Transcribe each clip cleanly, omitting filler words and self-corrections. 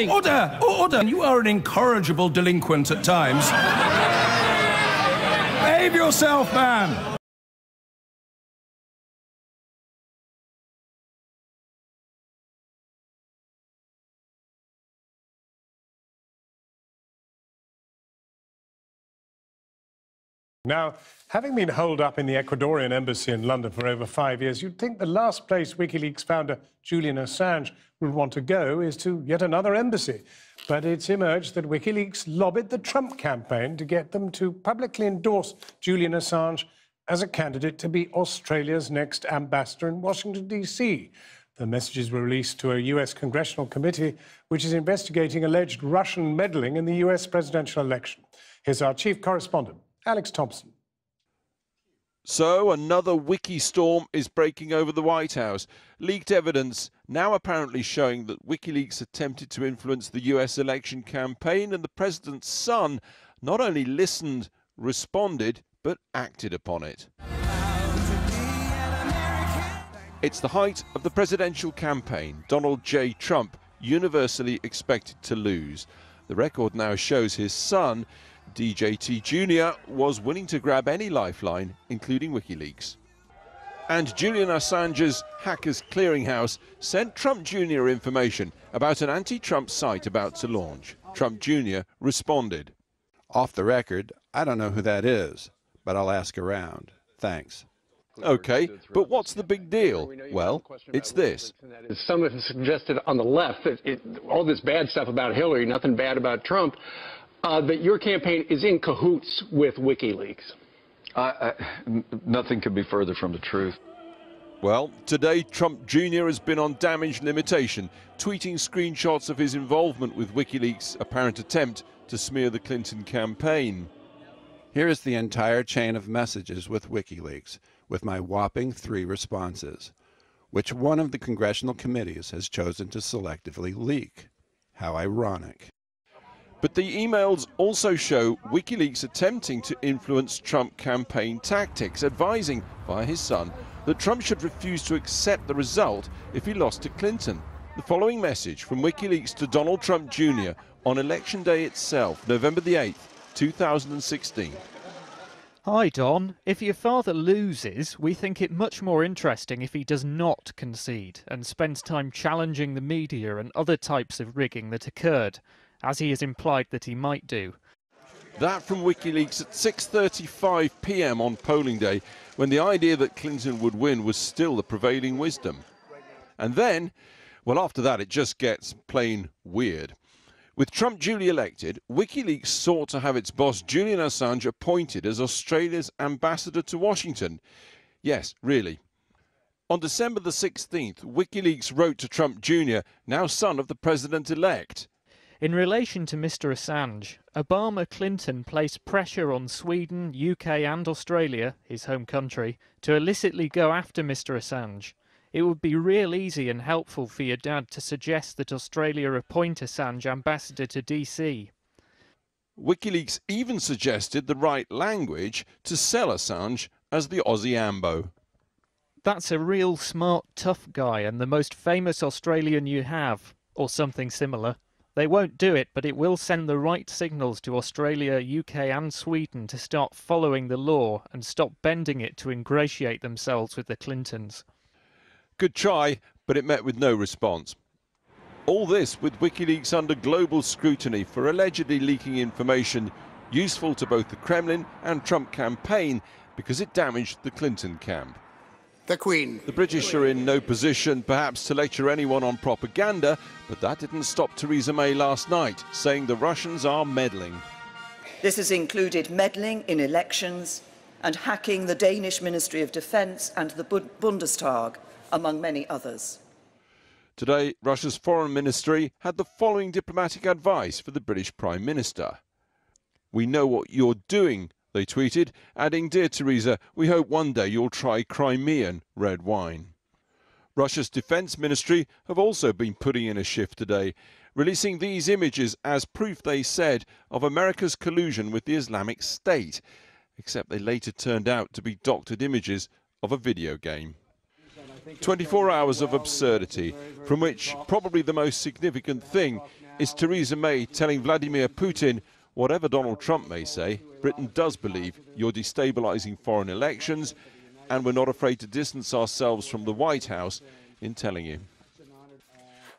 Order! Order! You are an incorrigible delinquent at times. Behave yourself, man! Now, having been holed up in the Ecuadorian embassy in London for over 5 years, you'd think the last place Wikileaks founder Julian Assange would want to go is to yet another embassy. But it's emerged that Wikileaks lobbied the Trump campaign to get them to publicly endorse Julian Assange as a candidate to be Australia's next ambassador in Washington, D.C. The messages were released to a US congressional committee which is investigating alleged Russian meddling in the US presidential election. Here's our chief correspondent, Alex Thompson. So another wiki storm is breaking over the White House. Leaked evidence now apparently showing that WikiLeaks attempted to influence the US election campaign, and the president's son not only listened, responded, but acted upon it. It's the height of the presidential campaign. Donald J. Trump universally expected to lose. The record now shows his son, DJT Jr., was willing to grab any lifeline, including WikiLeaks. And Julian Assange's Hackers Clearinghouse sent Trump Jr. information about an anti-Trump site about to launch. Trump Jr. responded. Off the record, I don't know who that is, but I'll ask around. Thanks. Okay, but what's the big deal? Well, it's this. Some have suggested on the left that all this bad stuff about Hillary, nothing bad about Trump, that your campaign is in cahoots with WikiLeaks. Nothing could be further from the truth. Well, today Trump Jr. has been on damage limitation, tweeting screenshots of his involvement with WikiLeaks' apparent attempt to smear the Clinton campaign. Here is the entire chain of messages with WikiLeaks, with my whopping 3 responses, which one of the congressional committees has chosen to selectively leak. How ironic. But the emails also show WikiLeaks attempting to influence Trump campaign tactics, advising, via his son, that Trump should refuse to accept the result if he lost to Clinton. The following message from WikiLeaks to Donald Trump Jr. on Election Day itself, November the 8th, 2016. Hi Don, if your father loses, we think it much more interesting if he does not concede and spends time challenging the media and other types of rigging that occurred, as he has implied that he might do. That from WikiLeaks at 6:35 p.m. on polling day, when the idea that Clinton would win was still the prevailing wisdom. And then, well, after that it just gets plain weird. With Trump duly elected, WikiLeaks sought to have its boss Julian Assange appointed as Australia's ambassador to Washington. Yes, really. On December the 16th, WikiLeaks wrote to Trump Jr., now son of the president-elect. In relation to Mr. Assange, Obama-Clinton placed pressure on Sweden, UK and Australia, his home country, to illicitly go after Mr. Assange. It would be real easy and helpful for your dad to suggest that Australia appoint Assange ambassador to DC. WikiLeaks even suggested the right language to sell Assange as the Aussie Ambo. That's a real smart, tough guy and the most famous Australian you have, or something similar. They won't do it, but it will send the right signals to Australia, UK and Sweden to start following the law and stop bending it to ingratiate themselves with the Clintons. Good try, but it met with no response. All this with WikiLeaks under global scrutiny for allegedly leaking information useful to both the Kremlin and Trump campaign because it damaged the Clinton camp. The Queen. The British are in no position perhaps to lecture anyone on propaganda, but that didn't stop Theresa May last night, saying the Russians are meddling. This has included meddling in elections and hacking the Danish Ministry of Defence and the Bundestag, among many others. Today, Russia's foreign ministry had the following diplomatic advice for the British Prime Minister. "We know what you're doing," they tweeted, adding, "Dear Theresa, we hope one day you'll try Crimean red wine." Russia's defence ministry have also been putting in a shift today, releasing these images as proof, they said, of America's collusion with the Islamic State, except they later turned out to be doctored images of a video game. 24 hours of absurdity, from which probably the most significant thing is Theresa May telling Vladimir Putin, whatever Donald Trump may say, Britain does believe you're destabilising foreign elections, and we're not afraid to distance ourselves from the White House in telling you.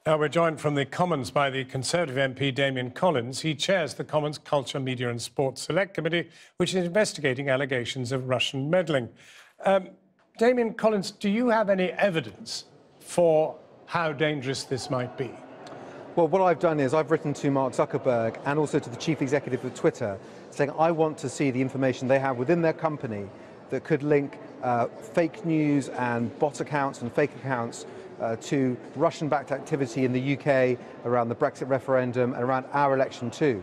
Now we're joined from the Commons by the Conservative MP Damien Collins. He chairs the Commons Culture, Media and Sports Select Committee, which is investigating allegations of Russian meddling. Damien Collins, do you have any evidence for how dangerous this might be? Well, what I've done is I've written to Mark Zuckerberg and also to the chief executive of Twitter saying I want to see the information they have within their company that could link fake news and bot accounts and fake accounts to Russian-backed activity in the UK around the Brexit referendum and around our election too.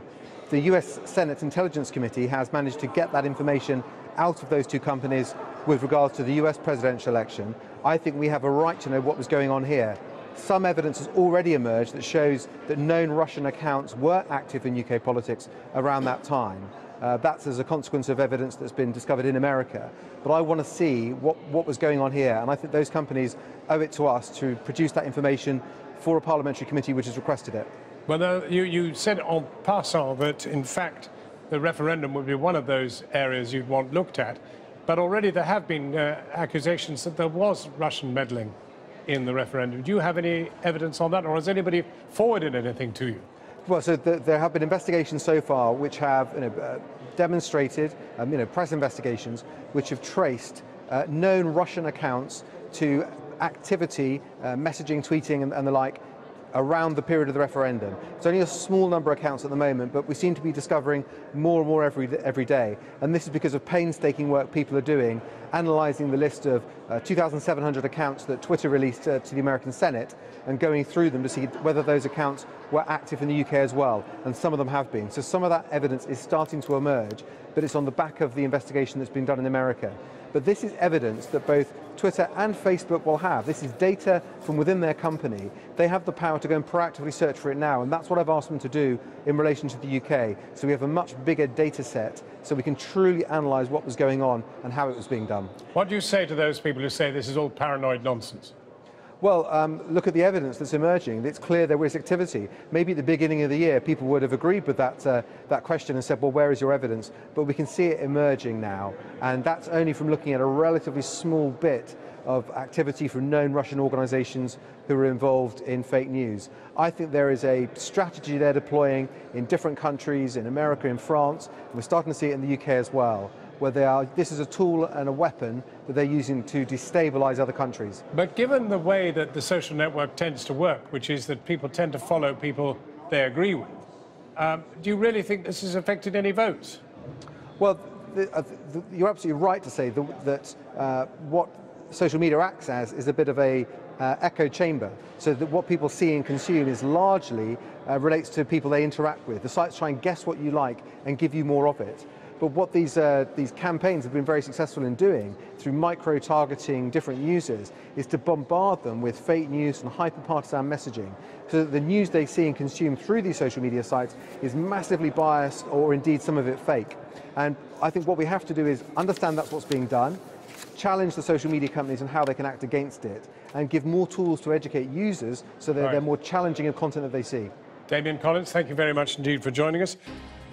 The US Senate Intelligence Committee has managed to get that information out of those two companies with regards to the US presidential election. I think we have a right to know what was going on here. Some evidence has already emerged that shows that known Russian accounts were active in UK politics around that time. That's as a consequence of evidence that's been discovered in America. But I want to see what was going on here, and I think those companies owe it to us to produce that information for a parliamentary committee which has requested it. Well, you said en passant that, in fact, the referendum would be one of those areas you'd want looked at, but already there have been accusations that there was Russian meddling in the referendum. Do you have any evidence on that, or has anybody forwarded anything to you? Well, so there have been investigations so far which have demonstrated, press investigations, which have traced known Russian accounts to activity, messaging, tweeting and the like around the period of the referendum. It's only a small number of accounts at the moment, but we seem to be discovering more and more every day. And this is because of painstaking work people are doing, analysing the list of 2,700 accounts that Twitter released to the American Senate and going through them to see whether those accounts were active in the UK as well. And some of them have been. So some of that evidence is starting to emerge, but it's on the back of the investigation that's been done in America. But this is evidence that both Twitter and Facebook will have. This is data from within their company. They have the power to go and proactively search for it now, and that's what I've asked them to do in relation to the UK. So we have a much bigger data set, so we can truly analyse what was going on and how it was being done. What do you say to those people who say this is all paranoid nonsense? Well, look at the evidence that's emerging. It's clear there was activity. Maybe at the beginning of the year, people would have agreed with that question and said, well, where is your evidence? But we can see it emerging now. And that's only from looking at a relatively small bit of activity from known Russian organisations who are involved in fake news. I think there is a strategy they're deploying in different countries, in America, in France, and we're starting to see it in the UK as well, where this is a tool and a weapon that they're using to destabilise other countries. But given the way that the social network tends to work, which is that people tend to follow people they agree with, do you really think this has affected any votes? Well, you're absolutely right to say that what social media acts as is a bit of a echo chamber, so that what people see and consume is largely relates to people they interact with. The sites try and guess what you like and give you more of it. But what these campaigns have been very successful in doing, through micro-targeting different users, is to bombard them with fake news and hyper-partisan messaging, so that the news they see and consume through these social media sites is massively biased, or indeed some of it fake. And I think what we have to do is understand that's what's being done, challenge the social media companies on how they can act against it, and give more tools to educate users so that they're more challenging of content that they see. Damien Collins, thank you very much indeed for joining us.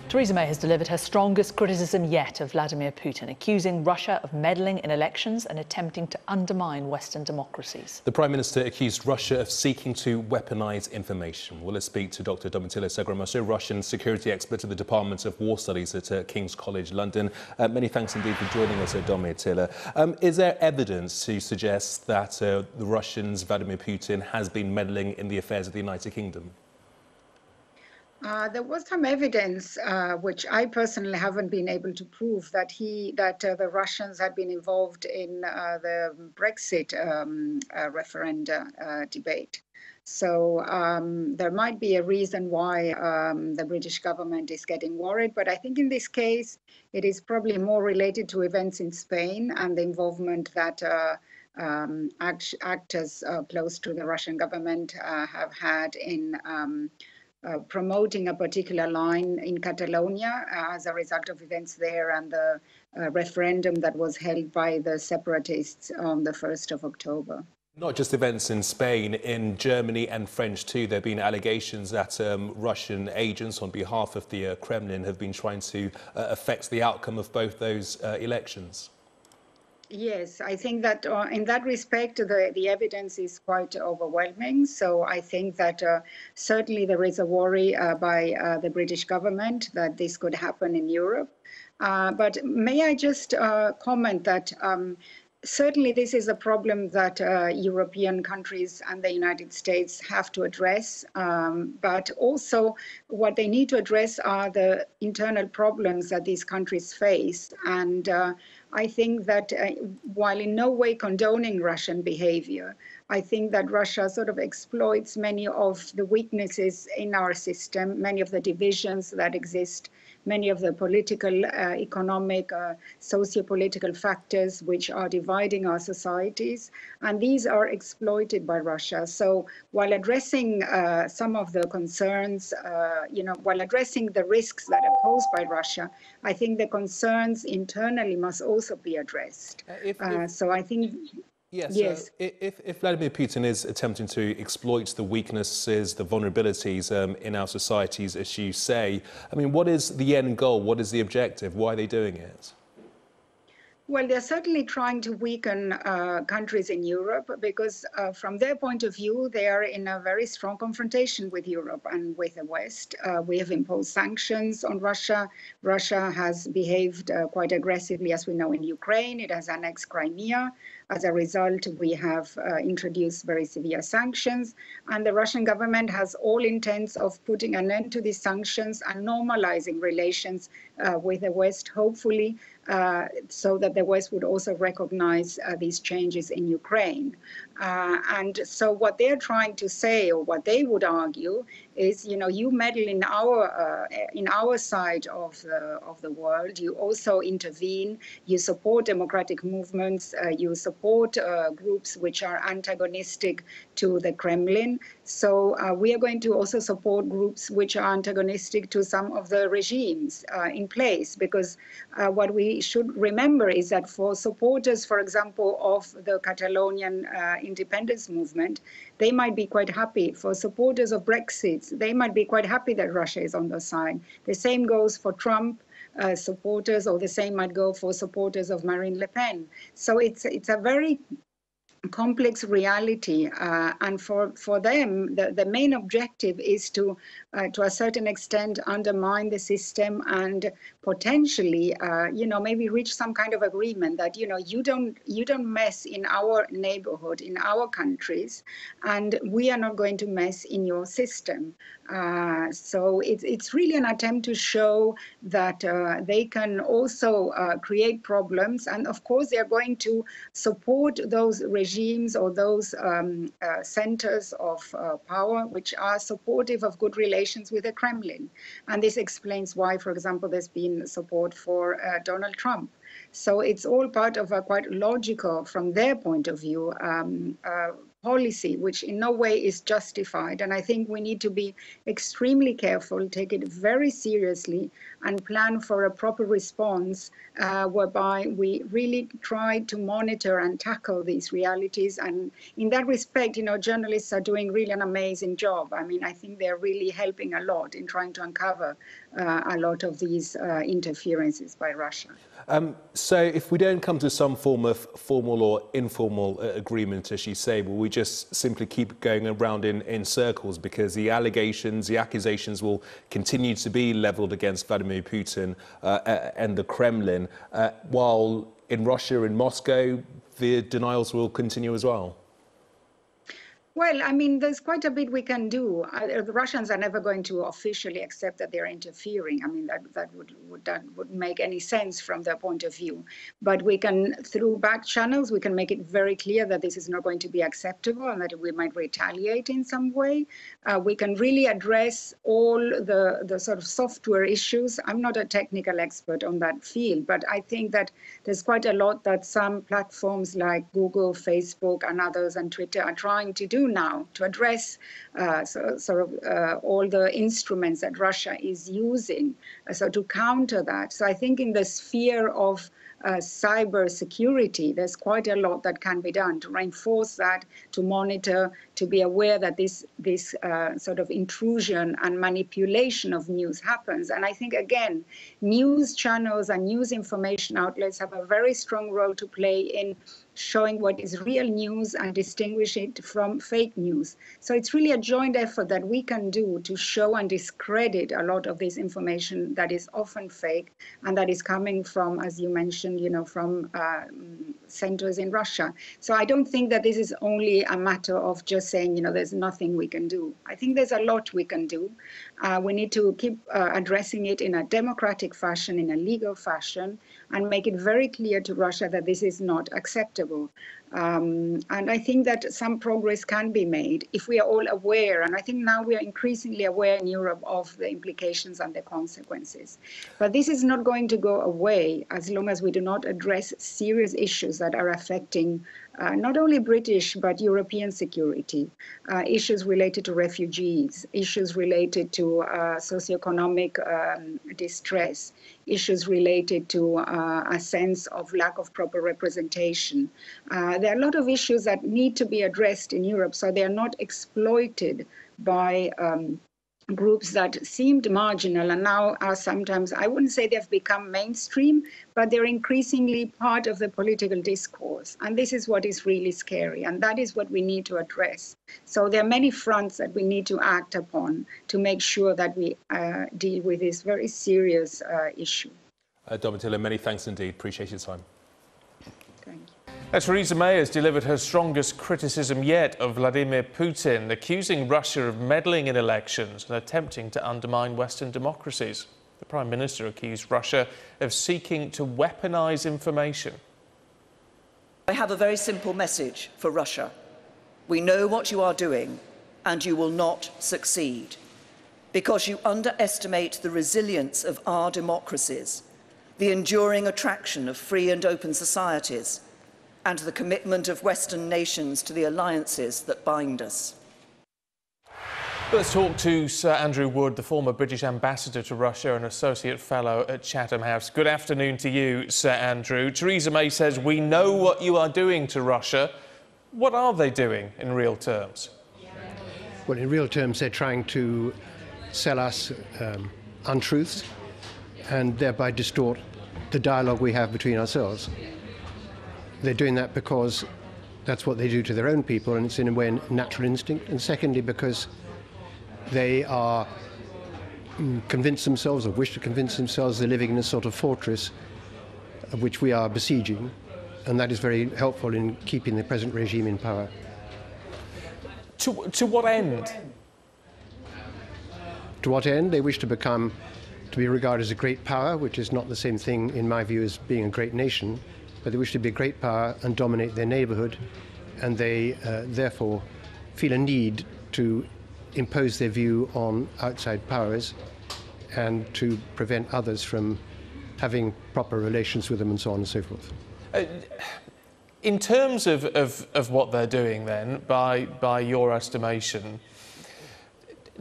Theresa May has delivered her strongest criticism yet of Vladimir Putin, accusing Russia of meddling in elections and attempting to undermine Western democracies. The Prime Minister accused Russia of seeking to weaponise information. Well, let's speak to Dr. Domitila Segromoso, Russian security expert at the Department of War Studies at King's College London. Many thanks indeed for joining us, Domitila. Is there evidence to suggest that the Russians, Vladimir Putin, has been meddling in the affairs of the United Kingdom? There was some evidence, which I personally haven't been able to prove, that the Russians had been involved in the Brexit referenda debate. So there might be a reason why the British government is getting worried, but I think in this case it is probably more related to events in Spain and the involvement that actors close to the Russian government have had in promoting a particular line in Catalonia as a result of events there and the referendum that was held by the separatists on the 1st of October. Not just events in Spain, in Germany and French too. There have been allegations that Russian agents on behalf of the Kremlin have been trying to affect the outcome of both those elections. Yes, I think that in that respect, the evidence is quite overwhelming. So I think that certainly there is a worry by the British government that this could happen in Europe. But may I just comment that certainly this is a problem that European countries and the United States have to address. But also what they need to address are the internal problems that these countries face. And I think that while in no way condoning Russian behavior, I think that Russia sort of exploits many of the weaknesses in our system, many of the divisions that exist, many of the political, economic, socio-political factors which are dividing our societies, and these are exploited by Russia. So while addressing some of the concerns, while addressing the risks that are posed by Russia, I think the concerns internally must also be addressed. So I think... Yes. Yes. If Vladimir Putin is attempting to exploit the weaknesses, the vulnerabilities in our societies, as you say, I mean, what is the end goal? What is the objective? Why are they doing it? Well, they're certainly trying to weaken countries in Europe because from their point of view, they are in a very strong confrontation with Europe and with the West. We have imposed sanctions on Russia. Russia has behaved quite aggressively, as we know, in Ukraine. It has annexed Crimea. As a result, we have introduced very severe sanctions, and the Russian government has all intents of putting an end to these sanctions and normalizing relations with the West, hopefully, so that the West would also recognize these changes in Ukraine. And so what they're trying to say, or what they would argue, is, you meddle in our side of the world. You also intervene. You support democratic movements. You support groups which are antagonistic to the Kremlin. So we are going to also support groups which are antagonistic to some of the regimes in place, because what we should remember is that for supporters, for example, of the Catalonian independence movement, they might be quite happy. For supporters of Brexit, they might be quite happy that Russia is on their side. The same goes for Trump supporters, or the same might go for supporters of Marine Le Pen. So it's a very complex reality, and for them, the main objective is to a certain extent, undermine the system and potentially, maybe reach some kind of agreement that, you don't mess in our neighborhood, in our countries, and we are not going to mess in your system. So it's really an attempt to show that they can also create problems, and of course they are going to support those regimes or those centers of power which are supportive of good relations with the Kremlin. And this explains why, for example, there's been support for Donald Trump. So it's all part of a quite logical, from their point of view, policy, which in no way is justified. And I think we need to be extremely careful, take it very seriously, and plan for a proper response whereby we really try to monitor and tackle these realities. And in that respect, journalists are doing really an amazing job. I mean, I think they're really helping a lot in trying to uncover a lot of these interferences by Russia. So if we don't come to some form of formal or informal agreement, as you say, will we just simply keep going around in circles, because the allegations, the accusations will continue to be levelled against Vladimir Putin and the Kremlin, while in Russia, in Moscow, the denials will continue as well? Well, I mean, there's quite a bit we can do. The Russians are never going to officially accept that they're interfering. I mean, that wouldn't make any sense from their point of view. But we can, through back channels, we can make it very clear that this is not going to be acceptable and that we might retaliate in some way. We can really address all the sort of software issues. I'm not a technical expert on that field, but I think that there's quite a lot that some platforms like Google, Facebook, and others, and Twitter are trying to do now to address all the instruments that Russia is using to counter that. So I think in the sphere of cyber security, there's quite a lot that can be done to reinforce that, to monitor, to be aware that this sort of intrusion and manipulation of news happens. And I think, again, news channels and news information outlets have a very strong role to play in showing what is real news and distinguish it from fake news. So it's really a joint effort that we can do to show and discredit a lot of this information that is often fake and that is coming from, as you mentioned, from centers in Russia. So I don't think that this is only a matter of just saying, there's nothing we can do. I think there's a lot we can do. We need to keep addressing it in a democratic fashion, in a legal fashion, and make it very clear to Russia that this is not acceptable. And I think that some progress can be made if we are all aware, and I think now we are increasingly aware in Europe of the implications and the consequences. But this is not going to go away as long as we do not address serious issues that are affecting not only British but European security, issues related to refugees, issues related to socioeconomic distress, issues related to a sense of lack of proper representation. There are a lot of issues that need to be addressed in Europe so they are not exploited by groups that seemed marginal and now are sometimes, I wouldn't say they've become mainstream, but they're increasingly part of the political discourse. And this is what is really scary. And that is what we need to address. So there are many fronts that we need to act upon to make sure that we deal with this very serious issue. Domitilla, many thanks indeed. Appreciate your time. Thank you. Theresa May has delivered her strongest criticism yet of Vladimir Putin, accusing Russia of meddling in elections and attempting to undermine Western democracies. The Prime Minister accused Russia of seeking to weaponise information. I have a very simple message for Russia. We know what you are doing, and you will not succeed, because you underestimate the resilience of our democracies, the enduring attraction of free and open societies, and the commitment of Western nations to the alliances that bind us. Let's talk to Sir Andrew Wood, the former British ambassador to Russia and associate fellow at Chatham House. Good afternoon to you, Sir Andrew. Theresa May says, we know what you are doing to Russia. What are they doing in real terms? Well, in real terms, they're trying to sell us untruths and thereby distort the dialogue we have between ourselves. They're doing that because that's what they do to their own people, and it's in a way a natural instinct. And secondly, because they are convinced themselves, or wish to convince themselves, they're living in a sort of fortress of which we are besieging, and that is very helpful in keeping the present regime in power. To what end? To what end? They wish to be regarded as a great power, which is not the same thing, in my view, as being a great nation. But they wish to be a great power and dominate their neighbourhood, and they therefore feel a need to impose their view on outside powers and to prevent others from having proper relations with them and so on and so forth. In terms of what they're doing then, by your estimation,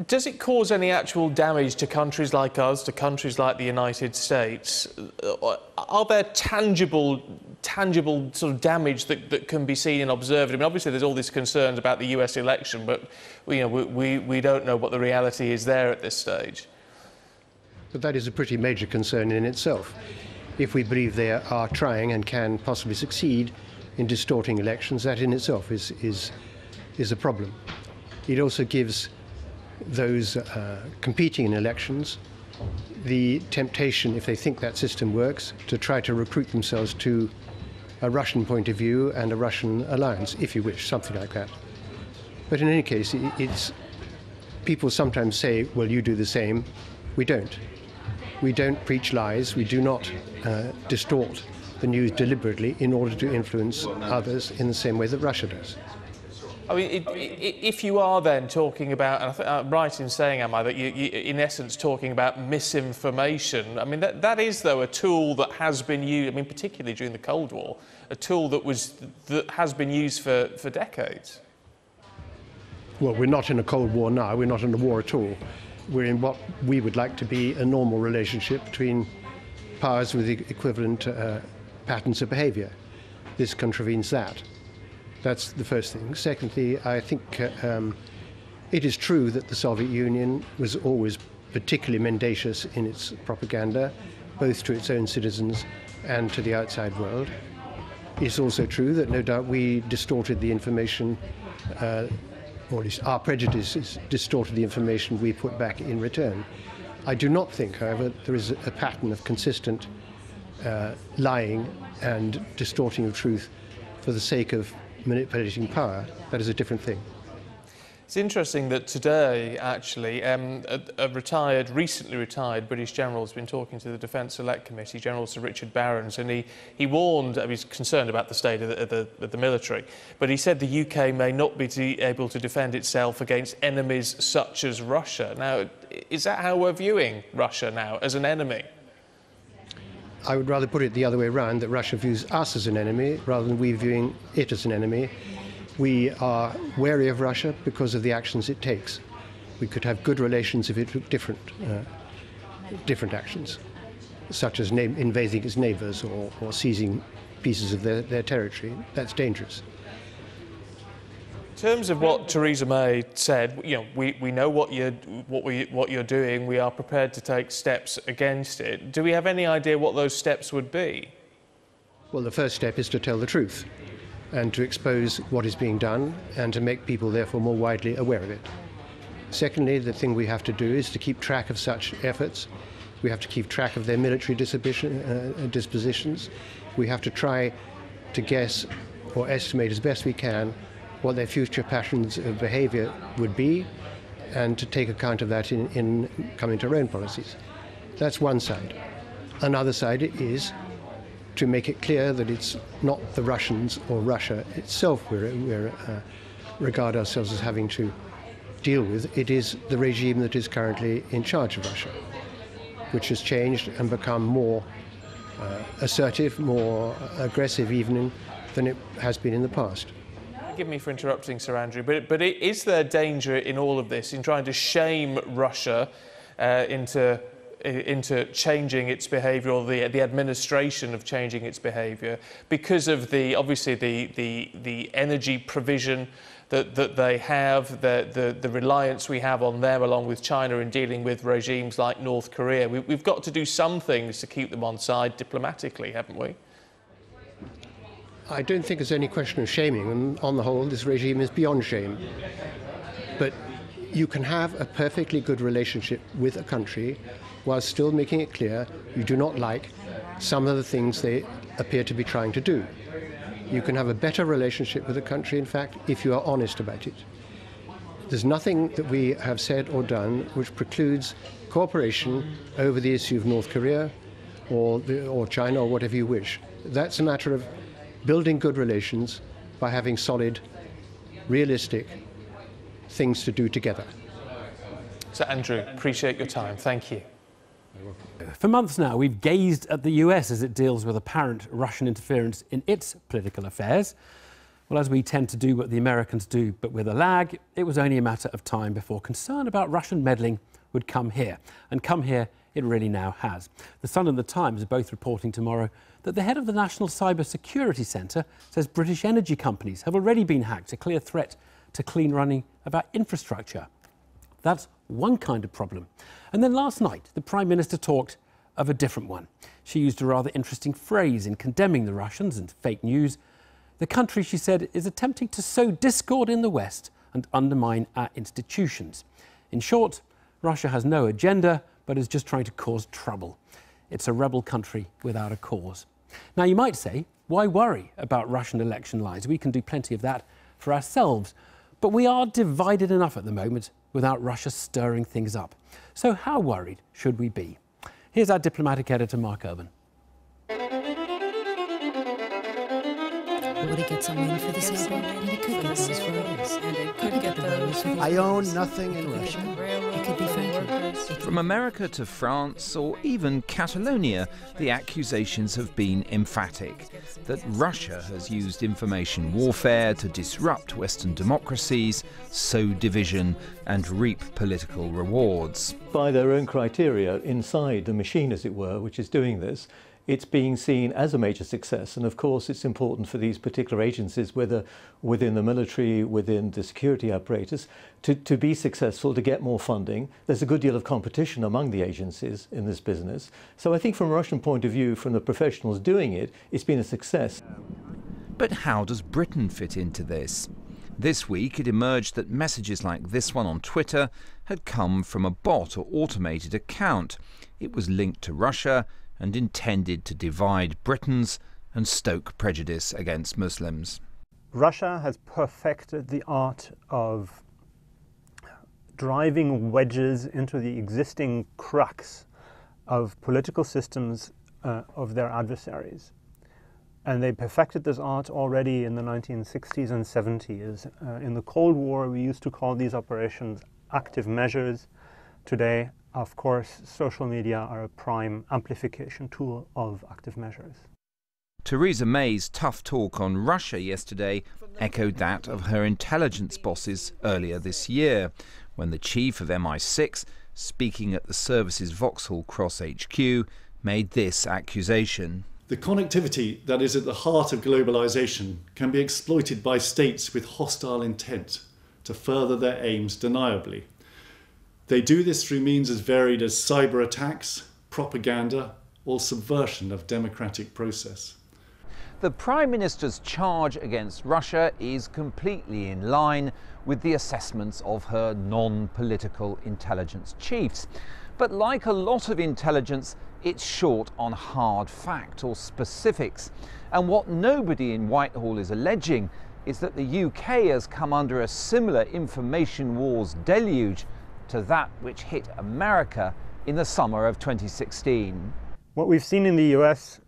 does it cause any actual damage to countries like us, to countries like the United States? Are there tangible sort of damage that can be seen and observed? I mean, obviously there's all these concerns about the US election, but we don't know what the reality is there at this stage. But that is a pretty major concern in itself. If we believe they are trying and can possibly succeed in distorting elections, that in itself is a problem. It also gives those competing in elections the temptation, if they think that system works, to try to recruit themselves to a Russian point of view and a Russian alliance, if you wish, something like that. But in any case, people sometimes say, well, you do the same. We don't. We don't preach lies. We do not distort the news deliberately in order to influence others in the same way that Russia does. I mean, if you are then talking about, and I think I'm right in saying, am I, that you in essence talking about misinformation, I mean, that is, though, a tool that has been used, I mean, particularly during the Cold War, a tool that has been used for decades. Well, we're not in a Cold War now, we're not in a war at all. We're in what we would like to be a normal relationship between powers with equivalent patterns of behavior. This contravenes that. That's the first thing. Secondly, I think it is true that the Soviet Union was always particularly mendacious in its propaganda, both to its own citizens and to the outside world. It's also true that no doubt we distorted the information, or at least our prejudices distorted the information we put back in return. I do not think, however, there is a pattern of consistent lying and distorting of truth for the sake of manipulating power. That is a different thing. It's interesting that today, actually, a recently retired British general has been talking to the Defence Select Committee, General Sir Richard Barrons, and he warned, he's concerned about the state of the military, but he said the UK may not be able to defend itself against enemies such as Russia. Now, is that how we're viewing Russia now, as an enemy? I would rather put it the other way around, that Russia views us as an enemy rather than we viewing it as an enemy. We are wary of Russia because of the actions it takes. We could have good relations if it took different actions, such as invading its neighbours or seizing pieces of their territory. That's dangerous. In terms of what Theresa May said, you know, we know what you're doing. We are prepared to take steps against it. Do we have any idea what those steps would be? Well, the first step is to tell the truth and to expose what is being done and to make people therefore more widely aware of it. Secondly, the thing we have to do is to keep track of such efforts. We have to keep track of their military dispositions. We have to try to guess or estimate as best we can what their future patterns of behavior would be and to take account of that in coming to our own policies. That's one side. Another side is to make it clear that it's not the Russians or Russia itself we regard ourselves as having to deal with. It is the regime that is currently in charge of Russia, which has changed and become more assertive, more aggressive even than it has been in the past. Forgive me for interrupting, Sir Andrew, but is there danger in all of this, in trying to shame Russia into changing its behaviour, or the administration of changing its behaviour, because of obviously the energy provision that they have, the reliance we have on them along with China in dealing with regimes like North Korea? We've got to do some things to keep them on side diplomatically, haven't we? I don't think there's any question of shaming, and on the whole this regime is beyond shame. But you can have a perfectly good relationship with a country while still making it clear you do not like some of the things they appear to be trying to do. You can have a better relationship with a country, in fact, if you are honest about it. There's nothing that we have said or done which precludes cooperation over the issue of North Korea or China or whatever you wish. That's a matter of building good relations by having solid, realistic things to do together. So Andrew, appreciate your time. Thank you. For months now, we've gazed at the US as it deals with apparent Russian interference in its political affairs. Well, as we tend to do what the Americans do, but with a lag, it was only a matter of time before concern about Russian meddling would come here. And come here it really now has. The Sun and the Times are both reporting tomorrow that the head of the National Cyber Security Centre says British energy companies have already been hacked, a clear threat to clean running of our infrastructure. That's one kind of problem. And then last night, the Prime Minister talked of a different one. She used a rather interesting phrase in condemning the Russians and fake news. The country, she said, is attempting to sow discord in the West and undermine our institutions. In short, Russia has no agenda, but is just trying to cause trouble. It's a rebel country without a cause. Now, you might say, why worry about Russian election lies? We can do plenty of that for ourselves. But we are divided enough at the moment without Russia stirring things up. So how worried should we be? Here's our diplomatic editor, Mark Urban. would it get some wind for the sailboat? And it could get those voters. And it could get those. I own nothing in Russia. It could be Frankie. From America to France or even Catalonia, the accusations have been emphatic that Russia has used information warfare to disrupt Western democracies, sow division and reap political rewards. By their own criteria, inside the machine, as it were, which is doing this, it's being seen as a major success. And of course, it's important for these particular agencies, whether within the military, within the security apparatus, to be successful, to get more funding. There's a good deal of competition among the agencies in this business. So I think from a Russian point of view, from the professionals doing it, it's been a success. But how does Britain fit into this? This week it emerged that messages like this one on Twitter had come from a bot or automated account. It was linked to Russia and intended to divide Britons and stoke prejudice against Muslims. Russia has perfected the art of driving wedges into the existing crux of political systems of their adversaries. And they perfected this art already in the 1960s and 70s. In the Cold War, we used to call these operations active measures. Today, of course, social media are a prime amplification tool of active measures. Theresa May's tough talk on Russia yesterday echoed that of her intelligence bosses earlier this year, when the chief of MI6, speaking at the service's Vauxhall Cross HQ, made this accusation. The connectivity that is at the heart of globalization can be exploited by states with hostile intent to further their aims deniably. They do this through means as varied as cyber attacks, propaganda, or subversion of democratic process. The Prime Minister's charge against Russia is completely in line with the assessments of her non-political intelligence chiefs. But like a lot of intelligence, it's short on hard fact or specifics. And what nobody in Whitehall is alleging is that the UK has come under a similar information wars deluge to that which hit America in the summer of 2016. What we've seen in the US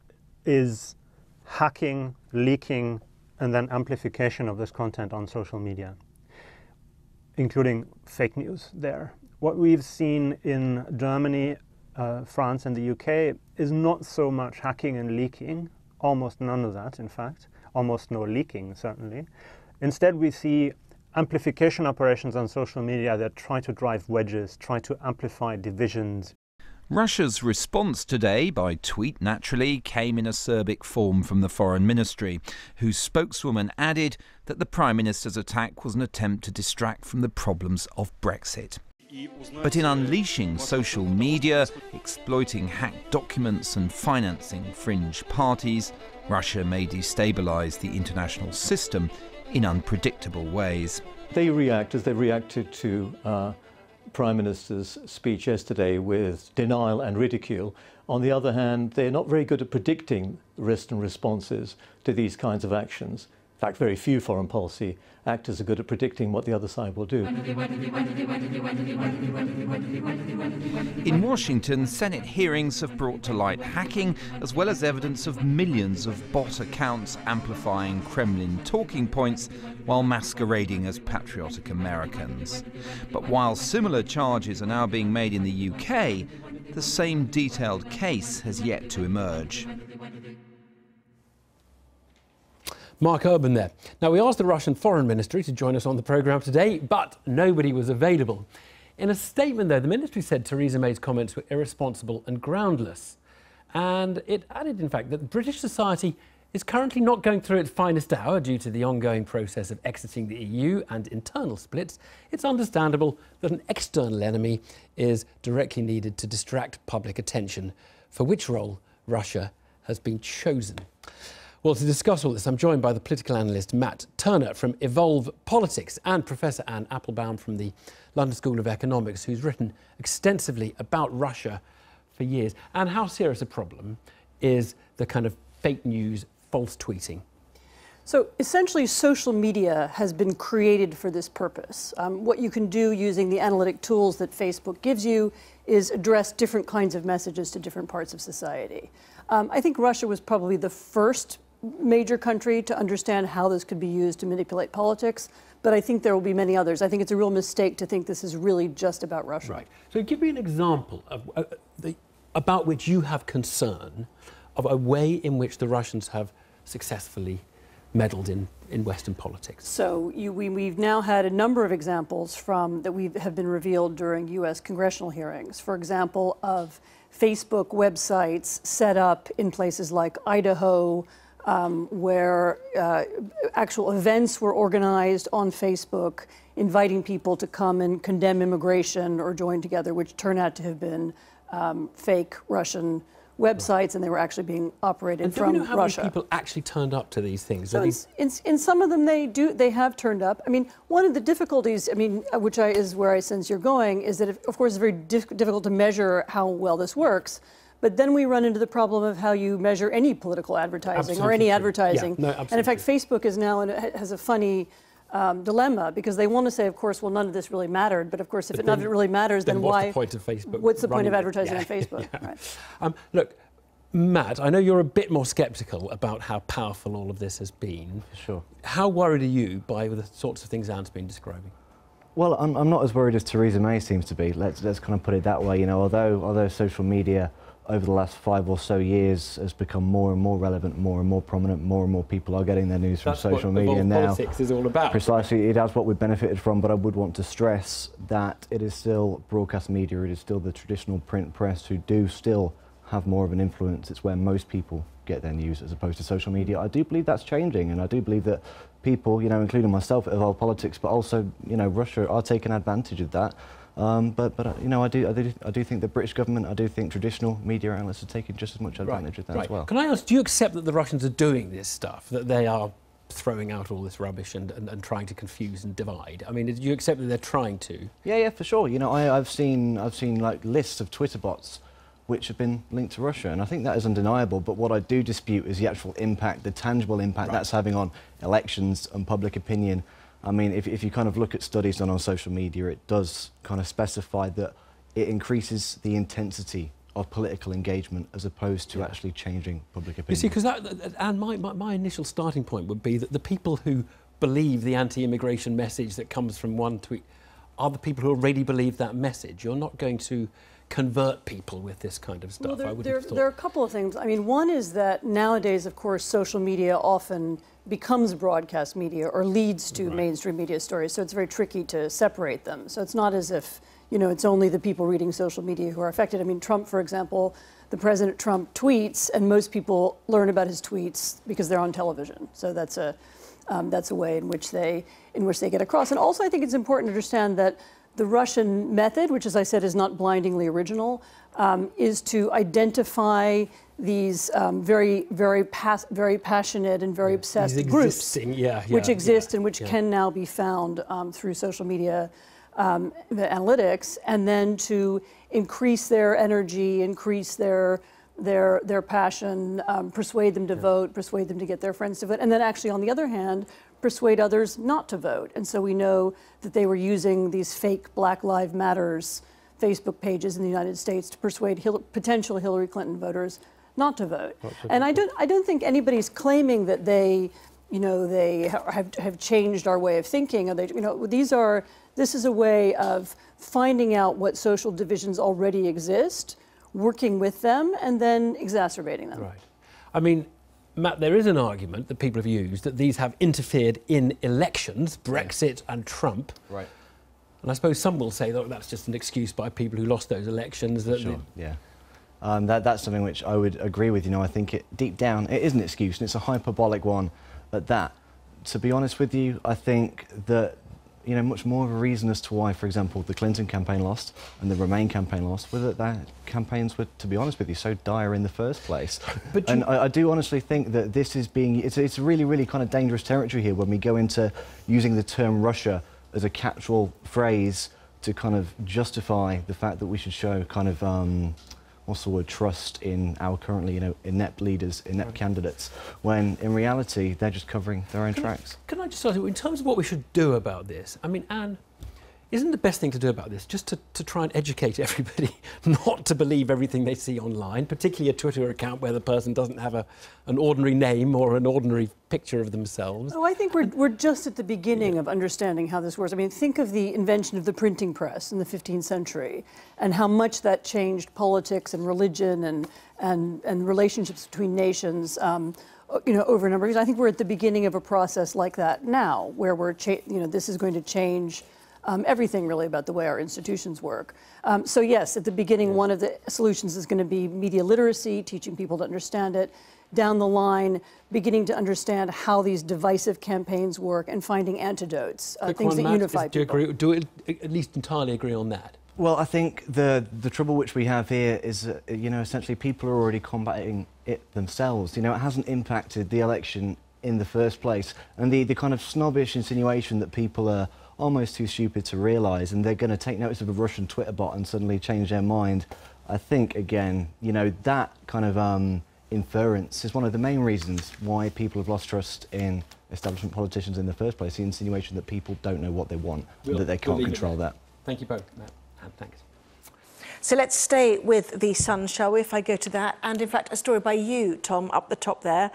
is hacking, leaking, and then amplification of this content on social media, including fake news there. What we've seen in Germany, France, and the UK is not so much hacking and leaking, almost none of that, in fact, almost no leaking, certainly. Instead, we see amplification operations on social media that try to drive wedges, try to amplify divisions. Russia's response today, by tweet naturally, came in acerbic form from the Foreign Ministry, whose spokeswoman added that the Prime Minister's attack was an attempt to distract from the problems of Brexit. But in unleashing social media, exploiting hacked documents and financing fringe parties, Russia may destabilise the international system in unpredictable ways. They react as they reacted to Prime Minister's speech yesterday with denial and ridicule. On the other hand, they're not very good at predicting risks and responses to these kinds of actions. In fact, very few foreign policy actors are good at predicting what the other side will do. In Washington, Senate hearings have brought to light hacking, as well as evidence of millions of bot accounts amplifying Kremlin talking points while masquerading as patriotic Americans. But while similar charges are now being made in the UK, the same detailed case has yet to emerge. Mark Urban there. Now, we asked the Russian Foreign Ministry to join us on the programme today, but nobody was available. In a statement, though, the ministry said Theresa May's comments were irresponsible and groundless. And it added, in fact, that British society is currently not going through its finest hour due to the ongoing process of exiting the EU and internal splits. It's understandable that an external enemy is directly needed to distract public attention, for which role Russia has been chosen. Well, to discuss all this, I'm joined by the political analyst Matt Turner from Evolve Politics and Professor Anne Applebaum from the London School of Economics, who's written extensively about Russia for years. And how serious a problem is the kind of fake news, false tweeting? So essentially, social media has been created for this purpose. What you can do using the analytic tools that Facebook gives you is address different kinds of messages to different parts of society. I think Russia was probably the first major country to understand how this could be used to manipulate politics, but I think there will be many others. I think it's a real mistake to think this is really just about Russia. Right. So give me an example of about which you have concern of a way in which the Russians have successfully meddled in Western politics. So we've now had a number of examples that have been revealed during U.S. congressional hearings. For example, of Facebook websites set up in places like Idaho, where actual events were organized on Facebook, inviting people to come and condemn immigration or join together, which turned out to have been fake Russian websites, and they were actually being operated from Russia. Do we know how many people actually turned up to these things? So in some of them, they have turned up. I mean, one of the difficulties, which is where I sense you're going, is that of course it's very difficult to measure how well this works. But then we run into the problem of how you measure any political advertising or any advertising. Yeah, no, absolutely. And in fact, Facebook is now has a funny dilemma, because they want to say, of course, well, none of this really mattered. But of course, if none of it really matters, then what's why? The point of Facebook? What's the point of advertising on Facebook? Yeah. Right. Look, Matt, I know you're a bit more sceptical about how powerful all of this has been. Sure. How worried are you by the sorts of things Anne's been describing? Well, I'm not as worried as Theresa May seems to be. Let's kind of put it that way. You know, although social media over the last 5 or so years has become more and more relevant, more and more prominent, more and more people are getting their news from social media now. That's what politics is all about. Precisely, it has what we've benefited from, but I would want to stress that it is still broadcast media, it is still the traditional print press who do still have more of an influence. It's where most people get their news as opposed to social media. I do believe that's changing, and I do believe that people, you know, including myself, evolve politics, but also, you know, Russia are taking advantage of that. But you know, I do think the British government, I do think traditional media outlets are taking just as much advantage of that as well. Can I ask, do you accept that the Russians are doing this stuff, that they are throwing out all this rubbish and trying to confuse and divide? I mean, do you accept that they're trying to? Yeah, for sure. You know, I've seen like lists of Twitter bots which have been linked to Russia, and I think that is undeniable. But what I do dispute is the actual impact, the tangible impact that's having on elections and public opinion. I mean, if you kind of look at studies done on social media, it does kind of specify that it increases the intensity of political engagement as opposed to actually changing public opinion. You see, because and my initial starting point would be that the people who believe the anti-immigration message that comes from one tweet are the people who already believe that message. You're not going to convert people with this kind of stuff. Well, there are a couple of things. I mean, one is that nowadays, of course, social media often becomes broadcast media or leads to mainstream media stories, so it's very tricky to separate them. So it's not as if, you know, it's only the people reading social media who are affected. I mean, Trump, for example, the President Trump tweets, and most people learn about his tweets because they're on television. So that's a way in which they get across. And also, I think it's important to understand that the Russian method, which, as I said, is not blindingly original, is to identify these very passionate and very obsessed groups, which exist and which can now be found through social media analytics, and then to increase their energy, increase their passion, persuade them to vote, persuade them to get their friends to vote, and then actually, on the other hand, persuade others not to vote. And so we know that they were using these fake Black Lives Matters Facebook pages in the United States to persuade potential Hillary Clinton voters not to vote. And I don't think anybody's claiming that they have changed our way of thinking. Or this is a way of finding out what social divisions already exist, working with them, and then exacerbating them. Right. I mean, Matt, there is an argument that people have used that these have interfered in elections, Brexit and Trump. Right. And I suppose some will say that that's just an excuse by people who lost those elections. Sure, yeah. That's something which I would agree with. You know, I think deep down it is an excuse, and it's a hyperbolic one at that. To be honest with you, I think that, you know, much more of a reason as to why, for example, the Clinton campaign lost and the Remain campaign lost, were that their campaigns were, to be honest with you, so dire in the first place. And I do honestly think that this is it's really, really kind of dangerous territory here when we go into using the term Russia as a catch-all phrase to kind of justify the fact that we should show kind of, what's the word, trust in our currently, you know, inept leaders, inept candidates, when in reality they're just covering their own tracks. Can I just ask you, in terms of what we should do about this, I mean, Anne, Isn't the best thing to do about this just to try and educate everybody not to believe everything they see online, particularly a Twitter account where the person doesn't have an ordinary name or an ordinary picture of themselves? Oh, I think we're just at the beginning of understanding how this works. I mean, think of the invention of the printing press in the 15th century and how much that changed politics and religion and relationships between nations. Over a number of years. I think we're at the beginning of a process like that now, where this is going to change everything really about the way our institutions work. So yes, at the beginning, one of the solutions is going to be media literacy, teaching people to understand it. Down the line, beginning to understand how these divisive campaigns work and finding antidotes, things that unify people. Do you at least entirely agree on that? Well, I think the trouble which we have here is, essentially people are already combating it themselves. It hasn't impacted the election in the first place. And the kind of snobbish insinuation that people are almost too stupid to realise and they're going to take notice of a Russian Twitter bot and suddenly change their mind, I think, again, that kind of inference is one of the main reasons why people have lost trust in establishment politicians in the first place, the insinuation that people don't know what they want and that they can't control that. Thank you both, Matt. Thanks. So let's stay with the Sun, shall we, if I go to that. And in fact, a story by you, Tom, up the top there.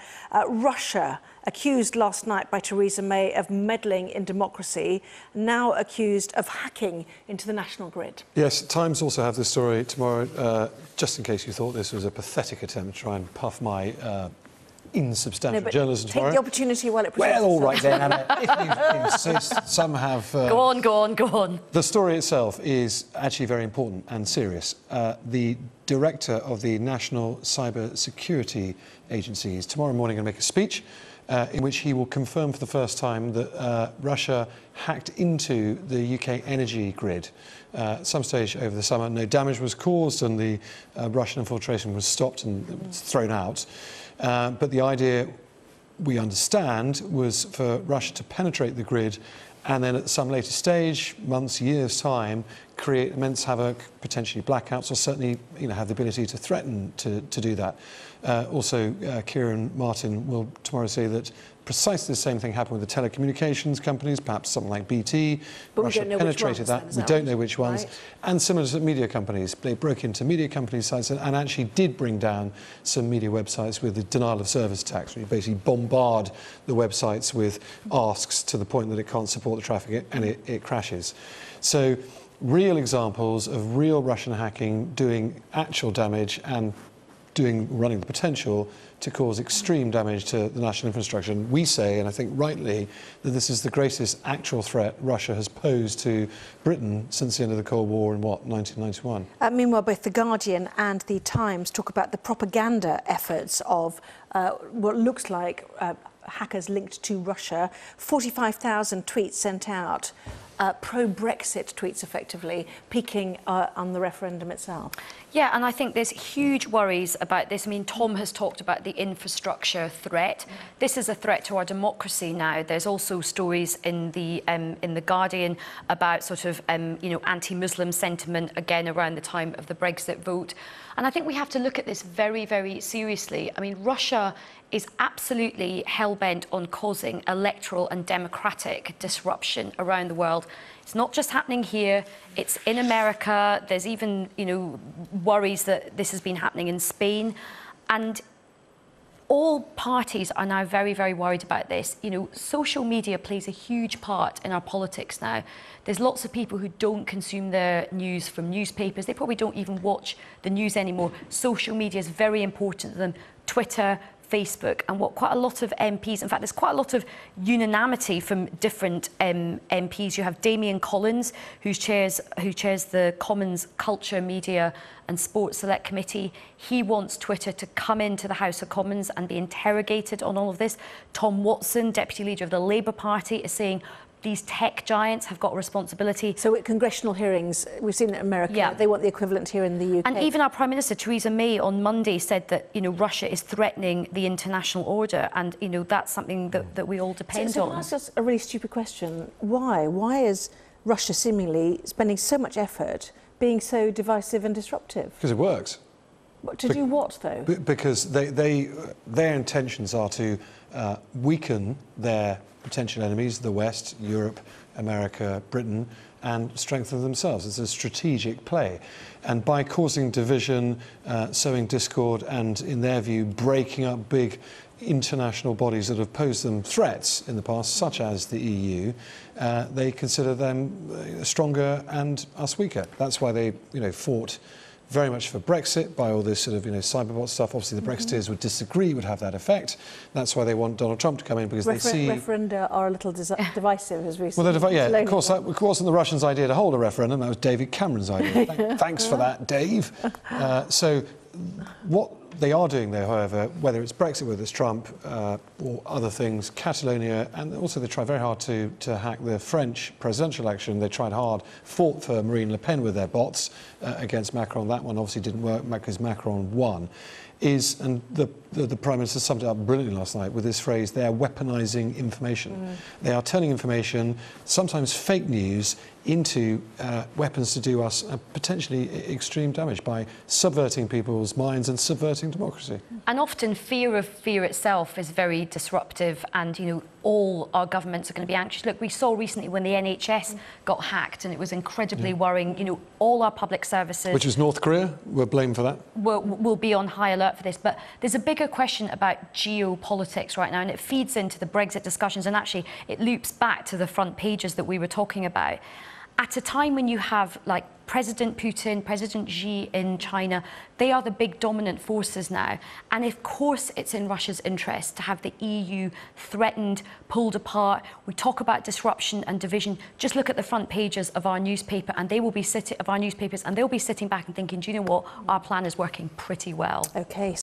Russia, accused last night by Theresa May of meddling in democracy, now accused of hacking into the national grid. Yes, Times also have this story tomorrow, just in case you thought this was a pathetic attempt to try and puff my insubstantial journalism tomorrow. Take the opportunity while it presents Well, all right then, Anna. If you insist, some have... Go on. The story itself is actually very important and serious. The director of the National Cyber Security Agency is tomorrow morning going to make a speech in which he will confirm for the first time that Russia hacked into the UK energy grid. At some stage over the summer, no damage was caused and the Russian infiltration was stopped and thrown out. But the idea, we understand, was for Russia to penetrate the grid and then at some later stage, months, years' time, create immense havoc, potentially blackouts, or certainly have the ability to threaten to do that. Also, Kieran Martin will tomorrow say that precisely the same thing happened with the telecommunications companies, perhaps something like BT. But Russia we don't know penetrated which ones, that. We don't know which ones. Right. And similar to media companies. They broke into media companies' sites and actually did bring down some media websites with the denial of service attacks, where you basically bombard the websites with asks to the point that it can't support the traffic and it crashes. So real examples of real Russian hacking doing actual damage and running the potential to cause extreme damage to the national infrastructure. And we say, and I think rightly, that this is the greatest actual threat Russia has posed to Britain since the end of the Cold War in, 1991? Meanwhile, both The Guardian and The Times talk about the propaganda efforts of what looks like hackers linked to Russia. 45,000 tweets sent out, pro-Brexit tweets effectively, peaking on the referendum itself. Yeah, and I think there's huge worries about this. I mean, Tom has talked about the infrastructure threat. This is a threat to our democracy now. There's also stories in the Guardian about sort of anti-Muslim sentiment again around the time of the Brexit vote. And I think we have to look at this very, very seriously. I mean, Russia is absolutely hell-bent on causing electoral and democratic disruption around the world. It's not just happening here, it's in America. There's even, worries that this has been happening in Spain. And all parties are now very, very worried about this. Social media plays a huge part in our politics now. There's lots of people who don't consume their news from newspapers. They probably don't even watch the news anymore. Social media is very important to them. Twitter, Facebook, and what quite a lot of MPs, in fact, there's quite a lot of unanimity from different MPs. You have Damien Collins, who chairs the Commons Culture, Media and Sports Select Committee. He wants Twitter to come into the House of Commons and be interrogated on all of this. Tom Watson, Deputy Leader of the Labour Party, is saying these tech giants have got a responsibility. So at congressional hearings, we've seen it in America, they want the equivalent here in the UK. And even our Prime Minister, Theresa May, on Monday said that, Russia is threatening the international order, and, that's something that we all depend on. So can I ask us a really stupid question? Why? Why is Russia seemingly spending so much effort being so divisive and disruptive? Because it works. To do what, though? Because their intentions are to weaken their potential enemies, the West, Europe, America, Britain, and strengthen themselves. It's a strategic play. And by causing division, sowing discord, and, in their view, breaking up big international bodies that have posed them threats in the past, such as the EU, they consider them stronger and us weaker. That's why they, fought very much for Brexit by all this sort of, cyberbot stuff. Obviously, the Brexiteers would disagree, would have that effect. That's why they want Donald Trump to come in, because they see... Referenda are a little divisive, as we see. Well, of course, that wasn't the Russians' idea to hold a referendum. That was David Cameron's idea. Thanks for that, Dave. So what they are doing, though, however, whether it's Brexit, whether it's Trump, or other things, Catalonia, and also they try very hard to hack the French presidential election. They tried hard, fought for Marine Le Pen with their bots against Macron. That one obviously didn't work because Macron won. And the Prime Minister summed it up brilliantly last night with this phrase: they are weaponising information. They are turning information, sometimes fake news, into weapons to do us potentially extreme damage by subverting people's minds and subverting democracy. And often fear of fear itself is very disruptive, and all our governments are going to be anxious. Look, we saw recently when the NHS got hacked, and it was incredibly worrying. All our public services, which was North Korea, were blamed for that, will be on high alert for this. But there's a bigger question about geopolitics right now, and it feeds into the Brexit discussions, and actually it loops back to the front pages that we were talking about. At a time when you have, like, President Putin, President Xi in China, they are the big dominant forces now. And of course it's in Russia's interest to have the EU threatened, pulled apart. We talk about disruption and division. Just look at the front pages of our newspaper, and they will be sitting back and thinking, do you know what? Our plan is working pretty well. Okay.